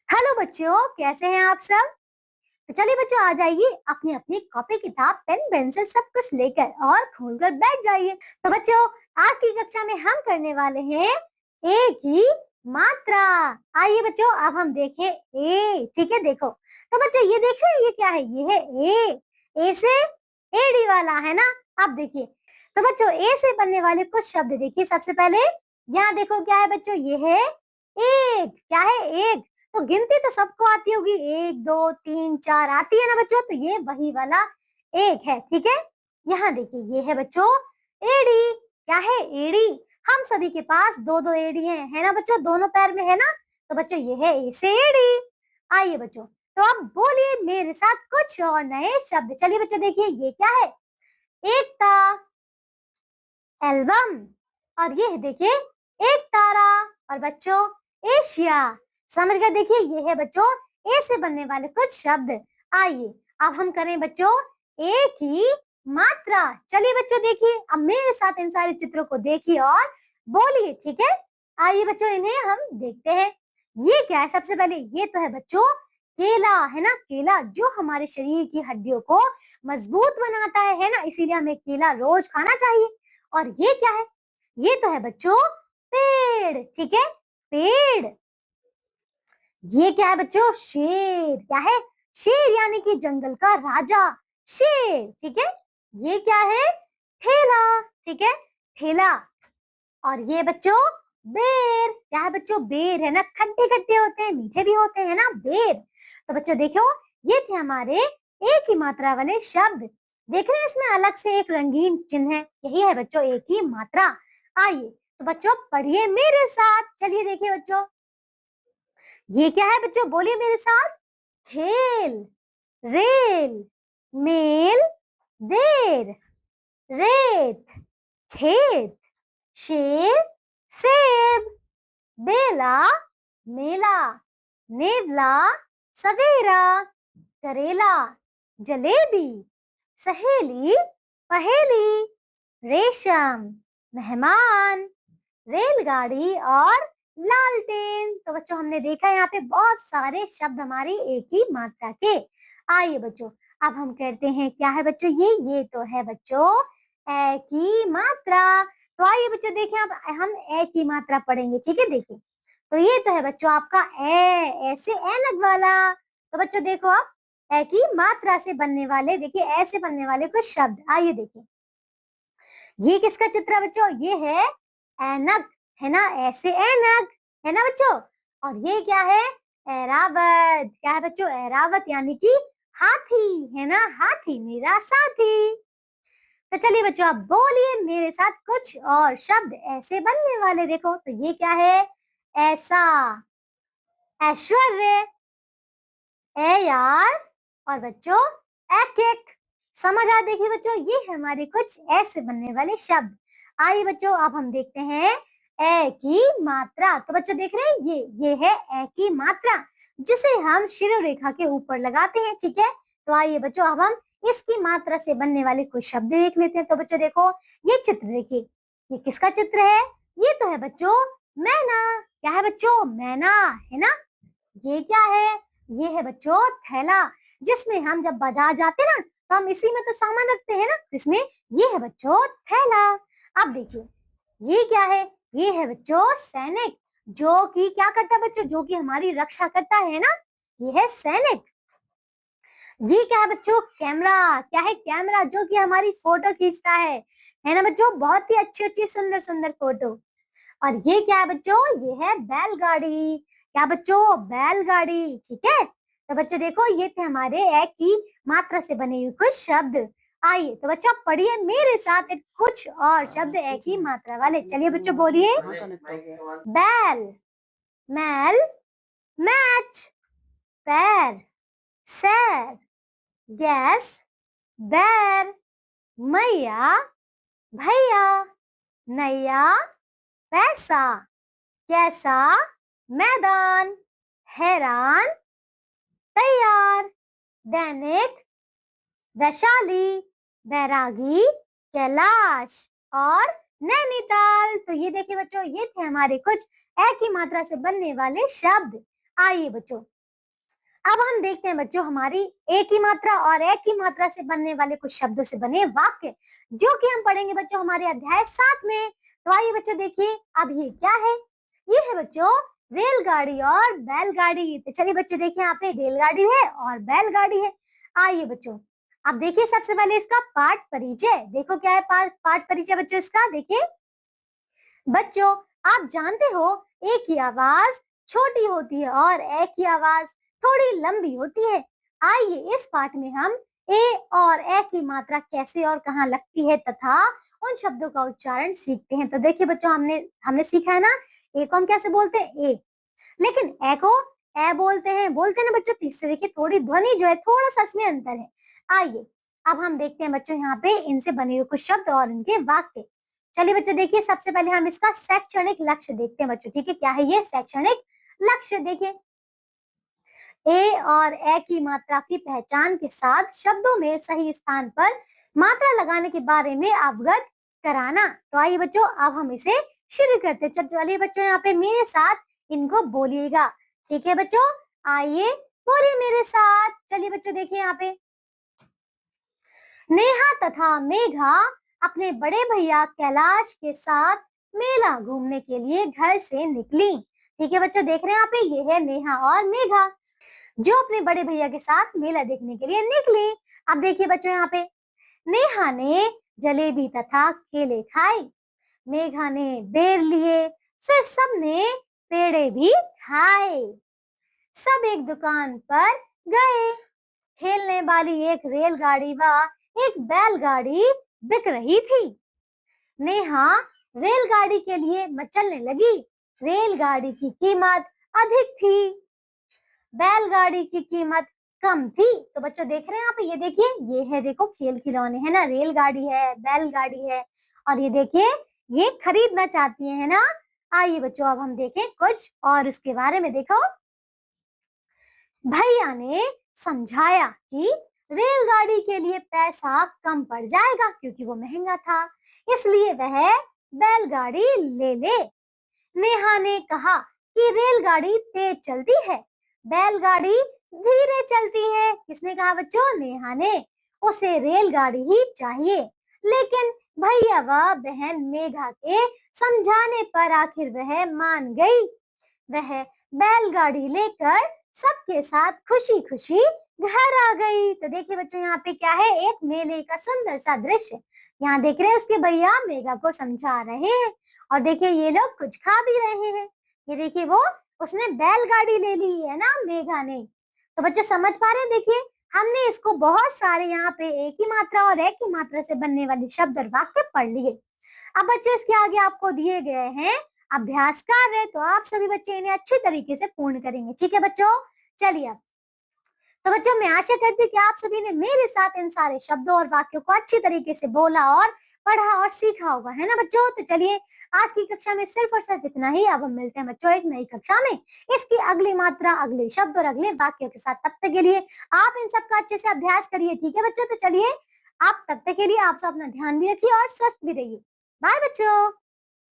Hello बच्चों, कैसे हैं आप सब। तो चलिए बच्चों, आ जाइए अपनी अपनी कॉपी किताब पेन पेंसिल सब कुछ लेकर और खोलकर बैठ जाइए। तो बच्चों, आज की कक्षा में हम करने वाले हैं ए की मात्रा। आइए बच्चों, अब हम देखें ए। ठीक है, देखो तो बच्चों ये देखें, ये क्या है, ये है ए से एडी वाला है ना। अब देखिए, तो बच्चों ए से बनने वाले कुछ शब्द देखिए। सबसे पहले यहाँ देखो क्या है बच्चों, ये है एक। क्या है, एक। तो गिनती तो सबको आती होगी, 1 2 3 4 आती है ना बच्चों। तो ये वही वाला एक है। ठीक है, यहाँ देखिए ये है बच्चों एड़ी। क्या है, एड़ी। हम सभी के पास दो दो एड़ी है ना बच्चों, दोनों पैर में है ना। तो बच्चों ये है ए से एड़ी। आइए बच्चों, तो अब बोलिए मेरे साथ कुछ और नए शब्द। चलिए बच्चों, देखिए ये क्या है, एकता, एल्बम, और ये है देखिए एक तारा, और बच्चों एशिया। समझ गए। देखिए ये है बच्चों ए से बनने वाले कुछ शब्द। आइए अब हम करें बच्चों ए की मात्रा। चलिए बच्चों देखिए, अब मेरे साथ इन सारे चित्रों को देखिए और बोलिए। ठीक है, आइए बच्चों इन्हें हम देखते हैं। ये क्या है, सबसे पहले ये तो है बच्चों केला, है ना। केला जो हमारे शरीर की हड्डियों को मजबूत बनाता है ना, इसीलिए हमें केला रोज खाना चाहिए। और ये क्या है, ये तो है बच्चों पेड़। ठीक है, पेड़। ये क्या है बच्चों, शेर। क्या है, शेर यानी कि जंगल का राजा, शेर। ठीक है, ये क्या है, ठेला। ठीक है, ठेला। और ये बच्चों बेर। क्या है बच्चों, बेर, है ना। खट्टे खट्टे होते हैं, मीठे भी होते हैं ना, बेर। तो बच्चों देखो, ये थे हमारे एक ही मात्रा वाले शब्द। देख रहे हैं इसमें अलग से एक रंगीन चिन्ह है, यही है बच्चों एक ही मात्रा। आइए तो बच्चों पढ़िए मेरे साथ। चलिए देखिए बच्चों, ये क्या है बच्चों, बोलिए मेरे साथ। खेल, रेल, मेल, देर, रेत, खेत, शेर, सेब, बेला, मेला, नेवला, सवेरा, करेला, जलेबी, सहेली, पहेली, रेशम, मेहमान, रेलगाड़ी और लालटेन। तो बच्चों हमने देखा यहाँ पे बहुत सारे शब्द हमारी एक ही मात्रा के। आइए बच्चों, अब हम कहते हैं क्या है बच्चों, ये तो है बच्चों ए की मात्रा। तो आइए बच्चों देखें, अब हम ए की मात्रा पढ़ेंगे। ठीक है, देखिए तो ये तो है बच्चों आपका ऐसे ऐनक वाला। तो बच्चों देखो, आप ए की मात्रा से बनने वाले, देखिए ऐसे बनने वाले कुछ शब्द। आइए देखिए, ये किसका चित्र है बच्चों, ये है ऐनक, है ना। ऐसे ऐनक, है ना बच्चों। और ये क्या है, ऐरावत। क्या है बच्चों, ऐरावत यानी कि हाथी, है ना। हाथी मेरा साथी। तो चलिए बच्चों, आप बोलिए मेरे साथ कुछ और शब्द ऐसे बनने वाले। देखो तो ये क्या है, ऐसा, ऐश्वर्य, ए यार, और बच्चों एक एक। समझ आ, देखिए बच्चों ये है हमारे कुछ ऐसे बनने वाले शब्द। आइए बच्चों, अब हम देखते हैं ए की मात्रा। तो बच्चों देख रहे हैं, ये है ए की मात्रा, जिसे हम शिरोरेखा के ऊपर लगाते हैं। ठीक है, तो आइए बच्चों, अब हम इसकी मात्रा से बनने वाले कुछ शब्द देख लेते हैं। तो बच्चों देखो, ये चित्र देखिए, ये किसका चित्र है, ये तो है बच्चों मैना। क्या है बच्चों, मैना, है ना। ये क्या है, ये है बच्चों थैला, जिसमें हम जब बाजार जाते हैं ना, तो हम इसी में तो सामान रखते हैं ना, जिसमें ये है बच्चों थैला। अब देखिए ये क्या है, ये है बच्चों सैनिक, जो कि क्या करता है बच्चों, जो कि हमारी रक्षा करता है ना, ये है सैनिक। ये क्या है बच्चों, कैमरा। क्या है, कैमरा, जो कि हमारी फोटो खींचता है ना बच्चों, बहुत ही अच्छी अच्छी सुंदर सुंदर फोटो। और ये क्या है बच्चों, ये है बैलगाड़ी। क्या बच्चों, बैलगाड़ी। ठीक है, तो बच्चों देखो ये थे हमारे एक की मात्रा से बने हुए कुछ शब्द। आइए तो बच्चों पढ़िए मेरे साथ एक कुछ और शब्द एक ही मात्रा वाले। चलिए बच्चों बोलिए, बैल, मैल, मैच, पैर, सैर, गैस, बैर, मैया, भैया, नैया, पैसा, कैसा, मैदान, हैरान, तैयार, दैनिक, वैशाली, बैरागी, कैलाश और नैनीताल। तो ये देखिए बच्चों, ये थे हमारे कुछ एक ही मात्रा से बनने वाले शब्द। आइए बच्चों, अब हम देखते हैं बच्चों हमारी एक ही मात्रा और एक ही मात्रा से बनने वाले कुछ शब्दों से बने वाक्य, जो कि हम पढ़ेंगे बच्चों हमारे अध्याय 7 में। तो आइए बच्चों देखिए अब ये क्या है। ये है बच्चों रेलगाड़ी और बैलगाड़ी। तो चलिए बच्चों देखिए यहाँ पे रेलगाड़ी है और बैलगाड़ी है। आइए बच्चों अब देखिए सबसे पहले इसका पाठ परिचय। देखो क्या है पाठ परिचय बच्चों इसका। देखिए बच्चों आप जानते हो एक की आवाज छोटी होती है और एक की आवाज थोड़ी लंबी होती है। आइए इस पाठ में हम ए और ए की मात्रा कैसे और कहाँ लगती है तथा उन शब्दों का उच्चारण सीखते हैं। तो देखिए बच्चों हमने हमने सीखा है ना ए को हम कैसे बोलते हैं ए, लेकिन ए को ए बोलते हैं ना बच्चों। तीसरे देखिए थोड़ी ध्वनि जो है थोड़ा सा इसमें अंतर है। आइए अब हम देखते हैं बच्चों यहाँ पे इनसे बने हुए कुछ शब्द और इनके वाक्य। चलिए बच्चों देखिए सबसे पहले हम इसका शैक्षणिक लक्ष्य देखते हैं बच्चों। ठीक है क्या है ये शैक्षणिक लक्ष्य। देखिए ए और ए की मात्रा की पहचान के साथ शब्दों में सही स्थान पर मात्रा लगाने के बारे में अवगत कराना। तो आइए बच्चों अब हम इसे शुरू करते हैं। चलिए बच्चों यहाँ पे मेरे साथ इनको बोलिएगा। ठीक है बच्चों आइए पूरे मेरे साथ। चलिए बच्चों देखिए यहाँ पे नेहा तथा मेघा अपने बड़े भैया कैलाश के साथ मेला घूमने के लिए घर से निकली। ठीक है बच्चों देख रहे हैं यहाँ पे ये है नेहा और मेघा जो अपने बड़े भैया के साथ मेला देखने के लिए निकली। अब देखिए बच्चों यहाँ पे नेहा ने जलेबी तथा केले खाए, मेघा ने बेर लिए, फिर सबने पेड़े भी खाए। सब एक दुकान पर गए। खेलने वाली एक रेलगाड़ी व एक बैलगाड़ी बिक रही थी। नेहा रेलगाड़ी के लिए मचलने लगी। रेलगाड़ी की कीमत अधिक थी, बैलगाड़ी की कीमत कम थी। तो बच्चों देख रहे हैं यहाँ पे ये देखिए ये है देखो खेल खिलौने है ना, रेलगाड़ी है बैलगाड़ी है और ये देखिए ये खरीदना चाहती है ना। आइए बच्चों अब हम देखें कुछ और इसके बारे में। देखो भैया ने समझाया कि रेलगाड़ी के लिए पैसा कम पड़ जाएगा क्योंकि वो महंगा था, इसलिए वह बैलगाड़ी ले ले। नेहा ने कहा कि रेलगाड़ी तेज चलती है, बैलगाड़ी धीरे चलती है। किसने कहा बच्चों? नेहा ने। उसे रेलगाड़ी ही चाहिए। लेकिन भैया व बहन मेघा के समझाने पर आखिर वह मान गई। वह बैलगाड़ी लेकर सबके साथ खुशी खुशी घर आ गई। तो देखिए बच्चों यहाँ पे क्या है एक मेले का सुंदर सा दृश्य। यहाँ देख रहे हैं उसके भैया मेघा को समझा रहे हैं और देखिए ये लोग कुछ खा भी रहे हैं। ये देखिए वो उसने बैलगाड़ी ले ली है ना मेघा ने। तो बच्चों समझ पा रहे हैं। देखिए हमने इसको बहुत सारे यहाँ पे एक ही मात्रा और एक ही मात्रा से बनने वाले शब्द और वाक्य पढ़ लिए। अब बच्चों इसके आगे आपको दिए गए हैं अभ्यास कार्य, तो आप सभी बच्चे इन्हें अच्छी तरीके से पूर्ण करेंगे। ठीक है बच्चों चलिए अब तो बच्चों मैं आशा करती हूँ कि आप सभी ने मेरे साथ इन सारे शब्दों और वाक्यों को अच्छी तरीके से बोला और पढ़ा और सीखा होगा है ना बच्चों। तो चलिए आज की कक्षा में सिर्फ और सिर्फ इतना ही। अब हम मिलते हैं बच्चों एक नई कक्षा में इसकी अगली मात्रा अगले शब्द और अगले वाक्यों के साथ। तब तक के लिए आप इन सबका अच्छे से अभ्यास करिए। ठीक है बच्चों तो चलिए आप तब तक के लिए आप सब अपना ध्यान भी रखिए और स्वस्थ भी रहिए। बाय बच्चों।